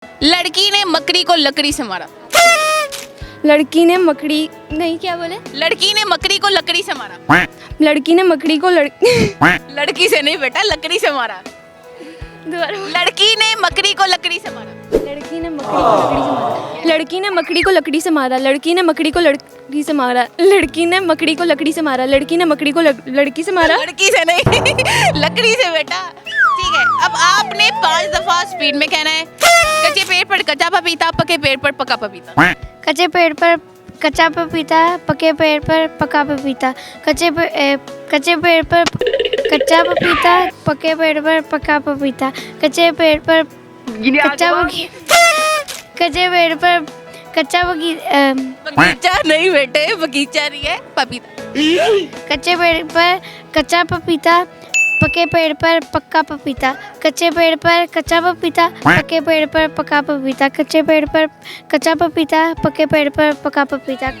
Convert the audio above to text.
लड़की ने मकड़ी को लकड़ी से मारा। लड़की ने मकड़ी नहीं, क्या बोले? लड़की ने मकड़ी को लकड़ी से मारा। लड़की ने मकड़ी को लड़की से नहीं बेटा, लकड़ी से मारा। दोबारा बोल। लड़की ने मकड़ी को लकड़ी से मारा। लड़की ने मकड़ी को लकड़ी से मारा। लड़की ने मकड़ी को लकड़ी से मारा। लड़की ने मकड़ी को लकड़ी से मारा। लड़की ने मकड़ी को लड़की से मारा। लड़की से नहीं लकड़ी से बेटा। ठीक है, अब आपने 5 दफा स्पीड में कहना है। कच्चे पेड़ पर कच्चा पपीता, पके पेड़ पर पका पपीता। कच्चे पेड़ पर कच्चा पपीता, पके पेड़ पर पका पपीता। कच्चे पेड़ पर कच्चा पपीता, पके पेड़ पर पका पपीता। कच्चे पेड़ पर कच्चा कच्चे पेड़ पर कच्चा बगीचा नहीं बेटे, बगीचा नहीं है, पपीता। कच्चे पेड़ पर कच्चा पपीता, पके पेड़ पर पक्का पपीता। कच्चे पेड़ पर कच्चा पपीता, पके पेड़ पर पका पपीता। कच्चे पेड़ पर कच्चा पपीता, पके पेड़ पर पका पपीता।